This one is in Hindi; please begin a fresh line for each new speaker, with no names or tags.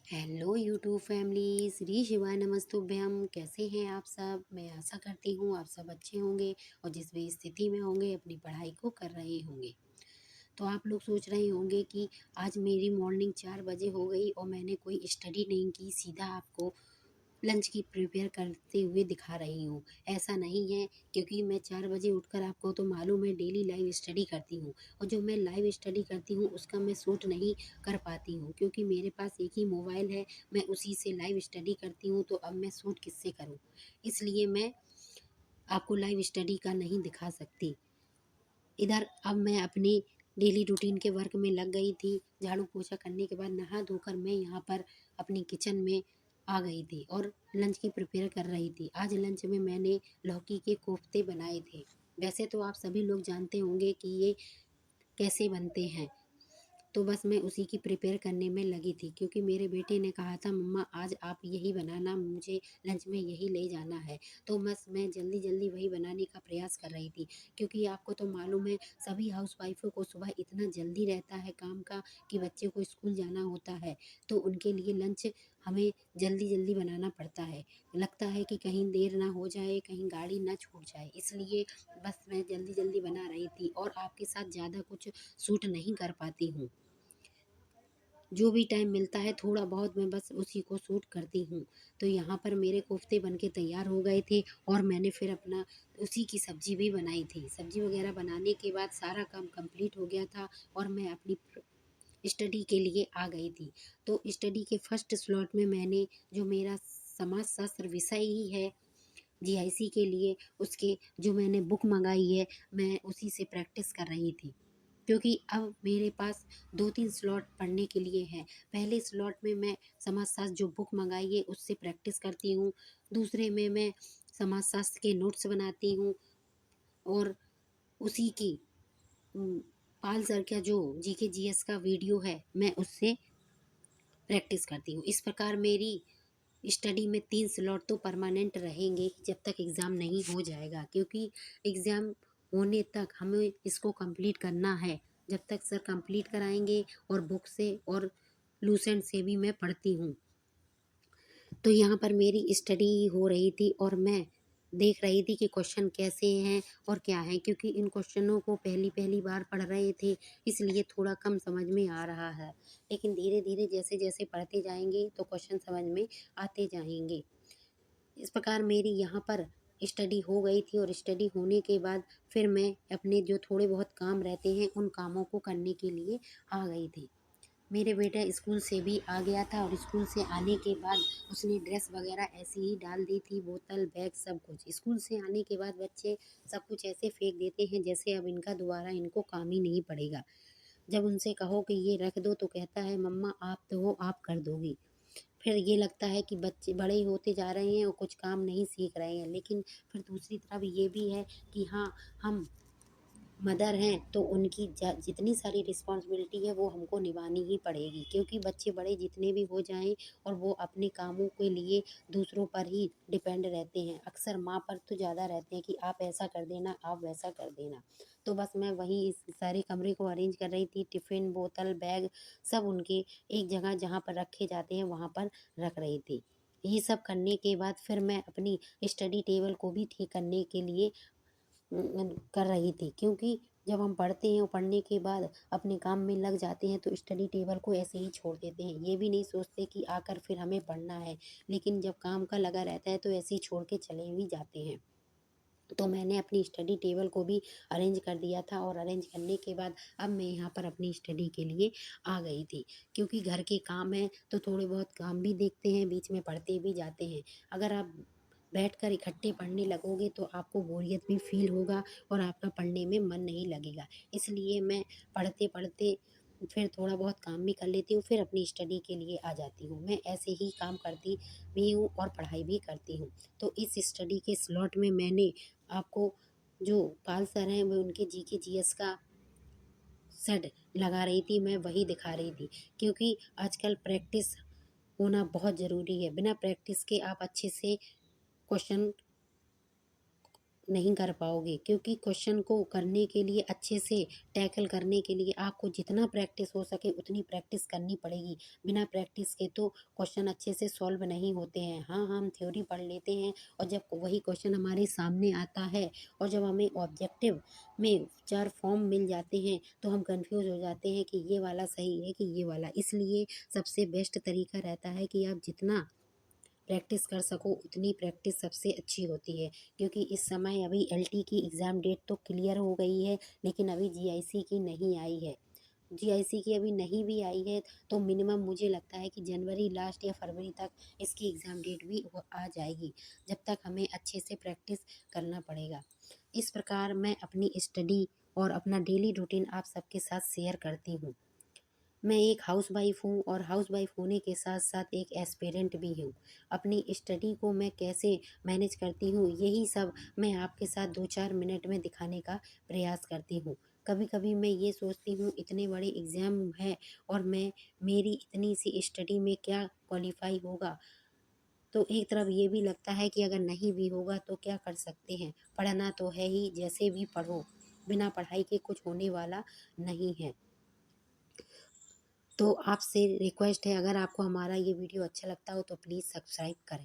हेलो यूट्यूब फैमिली, श्री शिवाय नमस्तुभ्यम। कैसे हैं आप सब? मैं आशा करती हूँ आप सब अच्छे होंगे और जिस भी स्थिति में होंगे अपनी पढ़ाई को कर रहे होंगे। तो आप लोग सोच रहे होंगे कि आज मेरी मॉर्निंग 4 बजे हो गई और मैंने कोई स्टडी नहीं की, सीधा आपको लंच की प्रिपेयर करते हुए दिखा रही हूँ। ऐसा नहीं है, क्योंकि मैं 4 बजे उठकर, आपको तो मालूम है, डेली लाइव स्टडी करती हूँ और जो मैं लाइव स्टडी करती हूँ उसका मैं शूट नहीं कर पाती हूँ, क्योंकि मेरे पास एक ही मोबाइल है। मैं उसी से लाइव स्टडी करती हूँ, तो अब मैं शूट किससे करूँ? इसलिए मैं आपको लाइव स्टडी का नहीं दिखा सकती। इधर अब मैं अपनी डेली रूटीन के वर्क में लग गई थी। झाड़ू पोछा करने के बाद नहा धोकर मैं यहाँ पर अपनी किचन में आ गई थी और लंच की प्रिपेयर कर रही थी। आज लंच में मैंने लौकी के कोफ्ते बनाए थे। वैसे तो आप सभी लोग जानते होंगे कि ये कैसे बनते हैं, तो बस मैं उसी की प्रिपेयर करने में लगी थी, क्योंकि मेरे बेटे ने कहा था मम्मा आज आप यही बनाना, मुझे लंच में यही ले जाना है। तो बस मैं जल्दी जल्दी वही बनाने का प्रयास कर रही थी, क्योंकि आपको तो मालूम है सभी हाउसवाइफों को सुबह इतना जल्दी रहता है काम का कि बच्चे को स्कूल जाना होता है, तो उनके लिए लंच हमें जल्दी जल्दी बनाना पड़ता है। लगता है कि कहीं देर ना हो जाए, कहीं गाड़ी ना छूट जाए, इसलिए बस मैं जल्दी जल्दी बना रही थी और आपके साथ ज़्यादा कुछ शूट नहीं कर पाती हूँ। जो भी टाइम मिलता है थोड़ा बहुत मैं बस उसी को शूट करती हूँ। तो यहाँ पर मेरे कोफ्ते बन के तैयार हो गए थे और मैंने फिर अपना उसी की सब्ज़ी भी बनाई थी। सब्ज़ी वग़ैरह बनाने के बाद सारा काम कंप्लीट हो गया था और मैं अपनी स्टडी के लिए आ गई थी। तो स्टडी के फर्स्ट स्लॉट में मैंने, जो मेरा समाजशास्त्र विषय ही है जीआईसी के लिए, उसके जो मैंने बुक मँगाई है, मैं उसी से प्रैक्टिस कर रही थी। क्योंकि अब मेरे पास 2-3 स्लॉट पढ़ने के लिए हैं। पहले स्लॉट में मैं समाजशास्त्र जो बुक मँगाई है उससे प्रैक्टिस करती हूँ। दूसरे में मैं समाजशास्त्र के नोट्स बनाती हूँ और उसी की उम, पाल सर का जो जीके जीएस का वीडियो है, मैं उससे प्रैक्टिस करती हूँ। इस प्रकार मेरी स्टडी में 3 स्लॉट तो परमानेंट रहेंगे ही जब तक एग्ज़ाम नहीं हो जाएगा, क्योंकि एग्ज़ाम होने तक हमें इसको कंप्लीट करना है। जब तक सर कंप्लीट कराएँगे, और बुक से और लूसेंट से भी मैं पढ़ती हूँ। तो यहाँ पर मेरी स्टडी हो रही थी और मैं देख रही थी कि क्वेश्चन कैसे हैं और क्या हैं, क्योंकि इन क्वेश्चनों को पहली-पहली बार पढ़ रहे थे, इसलिए थोड़ा कम समझ में आ रहा है। लेकिन धीरे-धीरे जैसे-जैसे पढ़ते जाएँगे तो क्वेश्चन समझ में आते जाएँगे। इस प्रकार मेरी यहाँ पर स्टडी हो गई थी और स्टडी होने के बाद फिर मैं अपने जो थोड़े बहुत काम रहते हैं उन कामों को करने के लिए आ गई थी। मेरे बेटा स्कूल से भी आ गया था और स्कूल से आने के बाद उसने ड्रेस वगैरह ऐसे ही डाल दी थी, बोतल बैग सब कुछ। स्कूल से आने के बाद बच्चे सब कुछ ऐसे फेंक देते हैं जैसे अब इनका दोबारा इनको काम ही नहीं पड़ेगा। जब उनसे कहो कि ये रख दो तो कहता है मम्मा आप तो हो, आप कर दोगी। फिर ये लगता है कि बच्चे बड़े होते जा रहे हैं और कुछ काम नहीं सीख रहे हैं, लेकिन फिर दूसरी तरफ ये भी है कि हाँ, हम मदर हैं तो उनकी जितनी सारी रिस्पॉन्सिबिलिटी है वो हमको निभानी ही पड़ेगी, क्योंकि बच्चे बड़े जितने भी हो जाएं और वो अपने कामों के लिए दूसरों पर ही डिपेंड रहते हैं। अक्सर माँ पर तो ज़्यादा रहते हैं कि आप ऐसा कर देना, आप वैसा कर देना। तो बस मैं वही इस सारे कमरे को अरेंज कर रही थी, टिफ़िन बोतल बैग सब उनके एक जगह जहाँ पर रखे जाते हैं वहाँ पर रख रही थी। ये सब करने के बाद फिर मैं अपनी स्टडी टेबल को भी ठीक करने के लिए कर रही थी, क्योंकि जब हम पढ़ते हैं और पढ़ने के बाद अपने काम में लग जाते हैं तो स्टडी टेबल को ऐसे ही छोड़ देते हैं। ये भी नहीं सोचते कि आकर फिर हमें पढ़ना है, लेकिन जब काम का लगा रहता है तो ऐसे ही छोड़ के चले भी जाते हैं। तो मैंने अपनी स्टडी टेबल को भी अरेंज कर दिया था और अरेंज करने के बाद अब मैं यहाँ पर अपनी स्टडी के लिए आ गई थी, क्योंकि घर के काम हैं तो थोड़े बहुत काम भी देखते हैं, बीच में पढ़ते भी जाते हैं। अगर आप बैठकर इकट्ठे पढ़ने लगोगे तो आपको बोरियत भी फ़ील होगा और आपका पढ़ने में मन नहीं लगेगा। इसलिए मैं पढ़ते-पढ़ते फिर थोड़ा बहुत काम भी कर लेती हूँ, फिर अपनी स्टडी के लिए आ जाती हूँ। मैं ऐसे ही काम करती भी हूँ और पढ़ाई भी करती हूँ। तो इस स्टडी के स्लॉट में मैंने आपको, जो पाल सर हैं, मैं उनके जीके जीएस का सेट लगा रही थी, मैं वही दिखा रही थी, क्योंकि आजकल प्रैक्टिस होना बहुत ज़रूरी है। बिना प्रैक्टिस के आप अच्छे से क्वेश्चन नहीं कर पाओगे, क्योंकि क्वेश्चन को करने के लिए अच्छे से टैकल करने के लिए आपको जितना प्रैक्टिस हो सके उतनी प्रैक्टिस करनी पड़ेगी। बिना प्रैक्टिस के तो क्वेश्चन अच्छे से सॉल्व नहीं होते हैं। हाँ, हम थ्योरी पढ़ लेते हैं और जब वही क्वेश्चन हमारे सामने आता है और जब हमें ऑब्जेक्टिव में 4 फॉर्म मिल जाते हैं तो हम कन्फ्यूज़ हो जाते हैं कि ये वाला सही है कि ये वाला। इसलिए सबसे बेस्ट तरीका रहता है कि आप जितना प्रैक्टिस कर सको उतनी प्रैक्टिस सबसे अच्छी होती है, क्योंकि इस समय अभी एलटी की एग्ज़ाम डेट तो क्लियर हो गई है, लेकिन अभी जीआईसी की नहीं आई है। जीआईसी की अभी नहीं भी आई है तो मिनिमम मुझे लगता है कि जनवरी लास्ट या फरवरी तक इसकी एग्ज़ाम डेट भी आ जाएगी। जब तक हमें अच्छे से प्रैक्टिस करना पड़ेगा। इस प्रकार मैं अपनी स्टडी और अपना डेली रूटीन आप सबके साथ शेयर करती हूँ। मैं एक हाउसवाइफ़ हूँ और हाउसवाइफ़ होने के साथ-साथ एक एस्पिरेंट भी हूँ। अपनी स्टडी को मैं कैसे मैनेज करती हूँ, यही सब मैं आपके साथ 2-4 मिनट में दिखाने का प्रयास करती हूँ। कभी-कभी मैं ये सोचती हूँ इतने बड़े एग्ज़ाम है और मेरी इतनी सी स्टडी में क्या क्वालीफ़ाई होगा? तो एक तरफ ये भी लगता है कि अगर नहीं भी होगा तो क्या कर सकते हैं? पढ़ना तो है ही, जैसे भी पढ़ो, बिना पढ़ाई के कुछ होने वाला नहीं है। तो आपसे रिक्वेस्ट है, अगर आपको हमारा ये वीडियो अच्छा लगता हो तो प्लीज़ सब्सक्राइब करें।